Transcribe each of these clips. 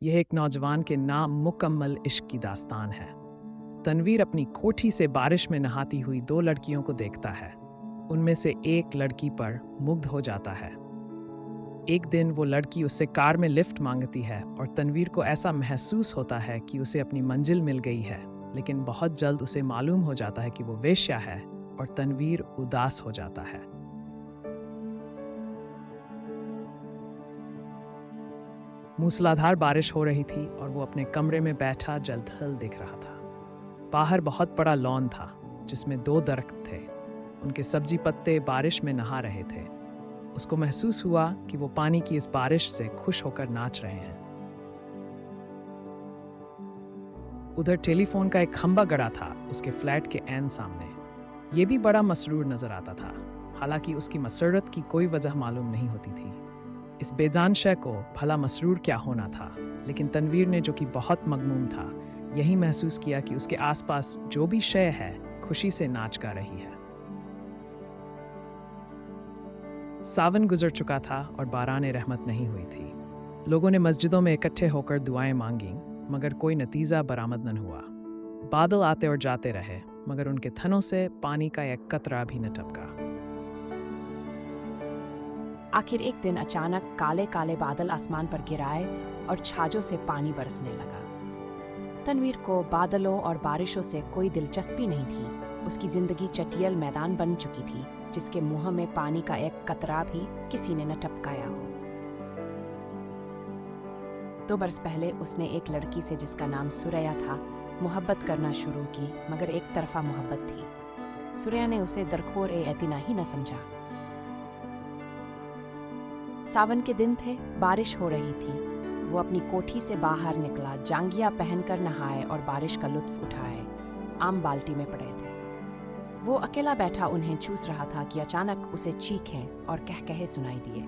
यह एक नौजवान के नामुकम्मल इश्क की दास्तान है। तनवीर अपनी कोठी से बारिश में नहाती हुई दो लड़कियों को देखता है। उनमें से एक लड़की पर मुग्ध हो जाता है। एक दिन वो लड़की उससे कार में लिफ्ट मांगती है और तनवीर को ऐसा महसूस होता है कि उसे अपनी मंजिल मिल गई है, लेकिन बहुत जल्द उसे मालूम हो जाता है कि वो वेश्या है और तनवीर उदास हो जाता है। मूसलाधार बारिश हो रही थी और वो अपने कमरे में बैठा जलथल देख रहा था। बाहर बहुत बड़ा लॉन था जिसमें दो दरख्त थे। उनके सब्जी पत्ते बारिश में नहा रहे थे। उसको महसूस हुआ कि वो पानी की इस बारिश से खुश होकर नाच रहे हैं। उधर टेलीफोन का एक खंबा गड़ा था उसके फ्लैट के ऐन सामने। ये भी बड़ा मसरूर नजर आता था, हालांकि उसकी मसरत की कोई वजह मालूम नहीं होती थी। इस बेजान शय को भला मसरूर क्या होना था, लेकिन तनवीर ने, जो कि बहुत मगमूम था, यही महसूस किया कि उसके आसपास जो भी शय है खुशी से नाच गा रही है। सावन गुजर चुका था और बारान रहमत नहीं हुई थी। लोगों ने मस्जिदों में इकट्ठे होकर दुआएं मांगी, मगर कोई नतीजा बरामद न हुआ। बादल आते और जाते रहे, मगर उनके थनों से पानी का एक कतरा भी न टपका। आखिर एक दिन अचानक काले काले बादल आसमान पर गिराए और छाजों से पानी बरसने लगा। तनवीर को बादलों और बारिशों से कोई दिलचस्पी नहीं थी। उसकी जिंदगी चटियल मैदान बन चुकी थी, जिसके मुंह में पानी का एक कतरा भी किसी ने न टपकाया हो। 2 बरस पहले उसने एक लड़की से, जिसका नाम सुरैया था, मोहब्बत करना शुरू की, मगर एक तरफा मोहब्बत थी। सुरैया ने उसे दरखोर एतना ही न समझा। सावन के दिन थे, बारिश हो रही थी। वो अपनी कोठी से बाहर निकला, जांगिया पहनकर नहाए और बारिश का लुत्फ उठाए। आम बाल्टी में पड़े थे। वो अकेला बैठा उन्हें चूस रहा था कि अचानक उसे चीखें और कहकहे सुनाई दिए।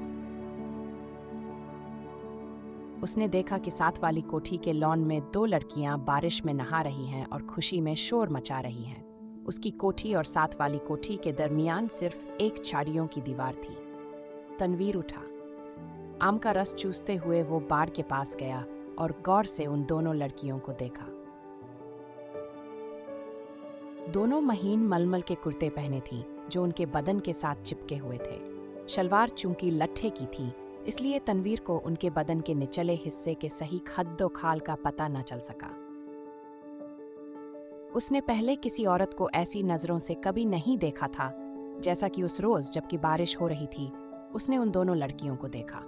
उसने देखा कि साथ वाली कोठी के लॉन में 2 लड़कियां बारिश में नहा रही हैं और खुशी में शोर मचा रही हैं। उसकी कोठी और साथ वाली कोठी के दरमियान सिर्फ एक झाड़ियों की दीवार थी। तनवीर उठा। आम का रस चूसते हुए वो बाड़ के पास गया और गौर से उन दोनों लड़कियों को देखा। दोनों महीन मलमल के कुर्ते पहने थीं, जो उनके बदन के साथ चिपके हुए थे। शलवार चूंकि लट्ठे की थी, इसलिए तनवीर को उनके बदन के निचले हिस्से के सही खद्दो खाल का पता न चल सका। उसने पहले किसी औरत को ऐसी नजरों से कभी नहीं देखा था, जैसा कि उस रोज जबकि बारिश हो रही थी उसने उन दोनों लड़कियों को देखा।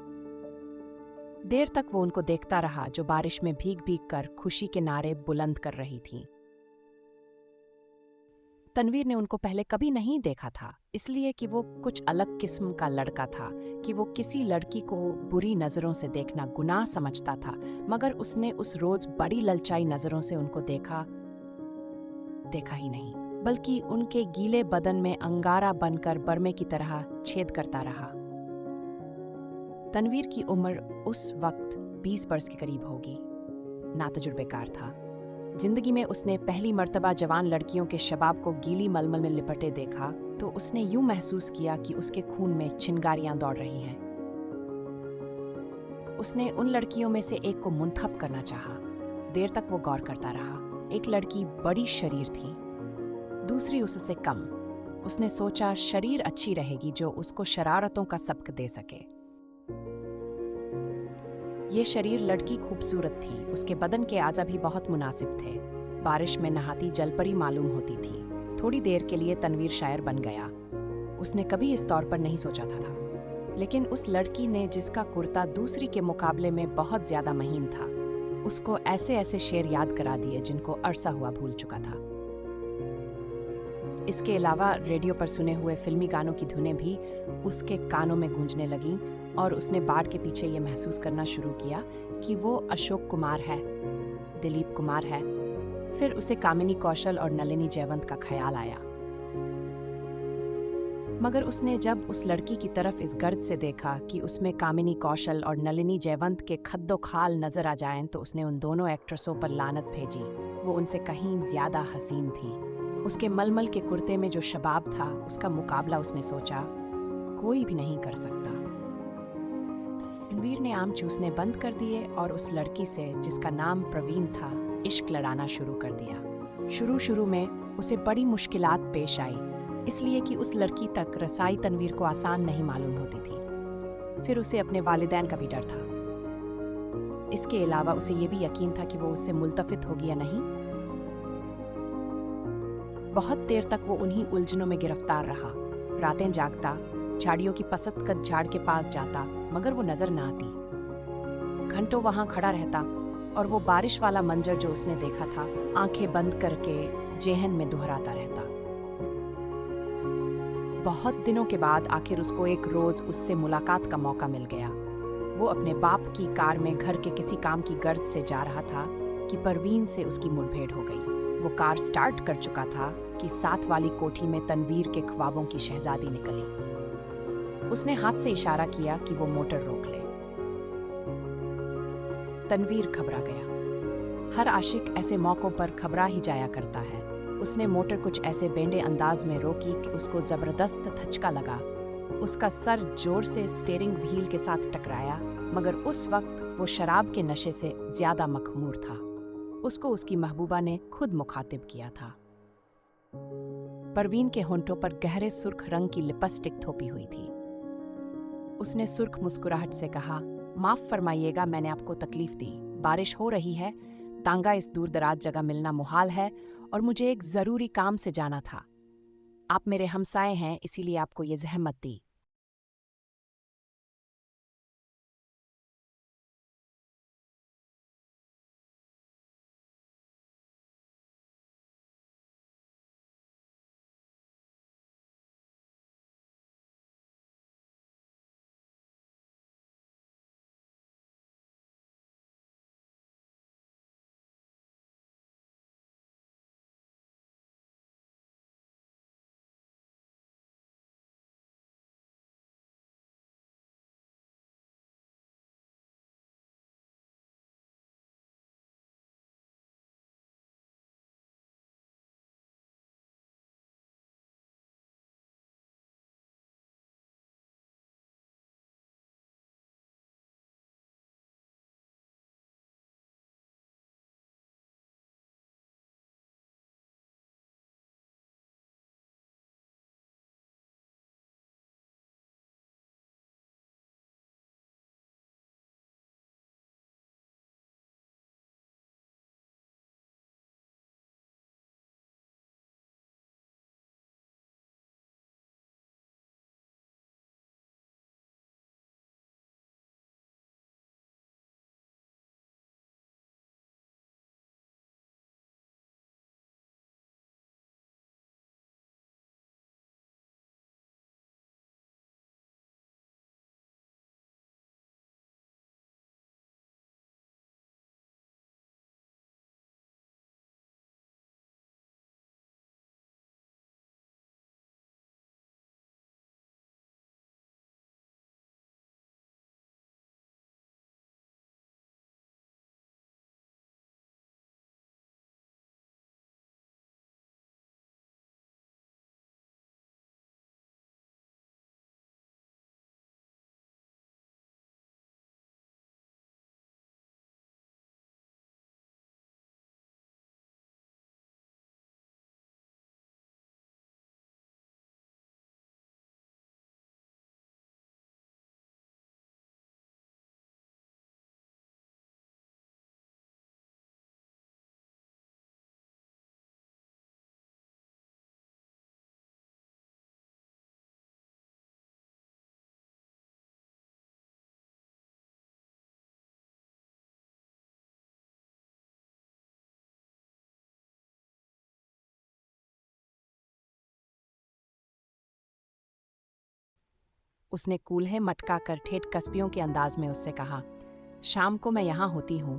देर तक वो उनको देखता रहा, जो बारिश में भीग भीग कर खुशी के नारे बुलंद कर रही थीं। तनवीर ने उनको पहले कभी नहीं देखा था, इसलिए कि वो कुछ अलग किस्म का लड़का था, कि वो किसी लड़की को बुरी नज़रों से देखना गुनाह समझता था। मगर उसने उस रोज बड़ी ललचाई नज़रों से उनको देखा ही नहीं, बल्कि उनके गीले बदन में अंगारा बनकर बरमे की तरह छेद करता रहा। तनवीर की उम्र उस वक्त 20 बरस के करीब होगी। नातजुर्बेकार था। जिंदगी में उसने पहली मर्तबा जवान लड़कियों के शबाब को गीली मलमल में लिपटे देखा तो उसने यूं महसूस किया कि उसके खून में चिंगारियां दौड़ रही हैं। उसने उन लड़कियों में से एक को मुंतखब करना चाहा। देर तक वो गौर करता रहा। एक लड़की बड़ी शरीर थी, दूसरी उससे कम। उसने सोचा शरीर अच्छी रहेगी जो उसको शरारतों का सबक दे सके। ये शरीर लड़की खूबसूरत थी, उसके बदन के आजा भी बहुत मुनासिब थे। बारिश में नहाती जलपरी मालूम होती थी। थोड़ी देर के लिए तनवीर शायर बन गया। उसने कभी इस तौर पर नहीं सोचा था, लेकिन उस लड़की ने, जिसका कुर्ता दूसरी के मुकाबले में बहुत ज्यादा महीन था, उसको ऐसे ऐसे शेर याद करा दिए जिनको अरसा हुआ भूल चुका था। इसके अलावा रेडियो पर सुने हुए फिल्मी गानों की धुनें भी उसके कानों में गूंजने लगीं और उसने बाढ़ के पीछे ये महसूस करना शुरू किया कि वो अशोक कुमार है, दिलीप कुमार है। फिर उसे कामिनी कौशल और नलिनी जयवंत का ख्याल आया। मगर उसने जब उस लड़की की तरफ इस गर्ज से देखा कि उसमें कामिनी कौशल और नलिनी जयवंत के खद्दो खाल नजर आ जाएं, तो उसने उन दोनों एक्ट्रेसों पर लानत भेजी। वो उनसे कहीं ज्यादा हसीन थी। उसके मलमल के कुर्ते में जो शबाब था, उसका मुकाबला उसने सोचा कोई भी नहीं कर सकता। तनवीर ने आम चूसने बंद कर दिए और उस लड़की से, जिसका नाम प्रवीण था, इश्क लड़ाना शुरू कर दिया। शुरू में उसे बड़ी मुश्किलात पेश आई, इसलिए कि उस लड़की तक रसाई तनवीर को आसान नहीं मालूम होती थी। फिर उसे अपने वालिदैन का भी डर था। इसके अलावा उसे ये भी यकीन था कि वो उससे मुल्तफित होगी या नहीं। बहुत देर तक वो उन्हीं उलझनों में गिरफ्तार रहा। रातें जागता, झाड़ियों की पसत कद झाड़ के पास जाता, मगर वो नजर न आती। घंटों वहां खड़ा रहता और वो बारिश वाला मंजर जो उसने देखा था, आंखें बंद करके जेहन में दोहराता रहता। बहुत दिनों के बाद आखिर उसको एक रोज उससे मुलाकात का मौका मिल गया। वो अपने बाप की कार में घर के किसी काम की गर्द से जा रहा था कि परवीन से उसकी मुठभेड़ हो गई। वो कार स्टार्ट कर चुका था कि साथ वाली कोठी में तनवीर के ख्वाबों की शहजादी निकली। उसने हाथ से इशारा किया कि वो मोटर रोक ले। तनवीर घबरा गया। हर आशिक ऐसे मौकों पर घबरा ही जाया करता है। उसने मोटर कुछ ऐसे बेंडे अंदाज में रोकी कि उसको जबरदस्त धचका लगा। उसका सर जोर से स्टीयरिंग व्हील के साथ टकराया, मगर उस वक्त वो शराब के नशे से ज्यादा मखमूर था। उसको उसकी महबूबा ने खुद मुखातिब किया था। परवीन के होंठों पर गहरे सुर्ख रंग की लिपस्टिक थोपी हुई थी। उसने सुर्ख मुस्कुराहट से कहा, माफ फरमाइएगा, मैंने आपको तकलीफ दी। बारिश हो रही है, तांगा इस दूर दराज जगह मिलना मुहाल है और मुझे एक जरूरी काम से जाना था। आप मेरे हमसाए हैं, इसीलिए आपको ये जहमत दी। उसने कूल्हे मटका कर ठेठ कस्बियों के अंदाज में उससे कहा, शाम को मैं यहाँ होती हूँ,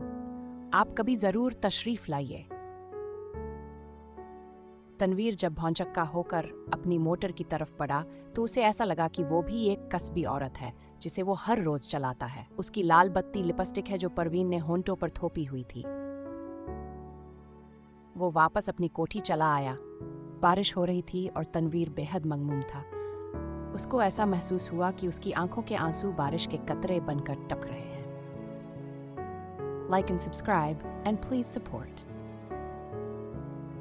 आप कभी जरूर तशरीफ लाइए। तनवीर जब भौंचक्का होकर अपनी मोटर की तरफ बढ़ा तो उसे ऐसा लगा कि वो भी एक कस्बी औरत है जिसे वो हर रोज चलाता है। उसकी लाल बत्ती लिपस्टिक है जो परवीन ने होंठों पर थोपी हुई थी। वो वापस अपनी कोठी चला आया। बारिश हो रही थी और तनवीर बेहद मगमूम था। उसको ऐसा महसूस हुआ कि उसकी आंखों के आंसू बारिश के कतरे बनकर टपक रहे हैं। Like and subscribe, and please support.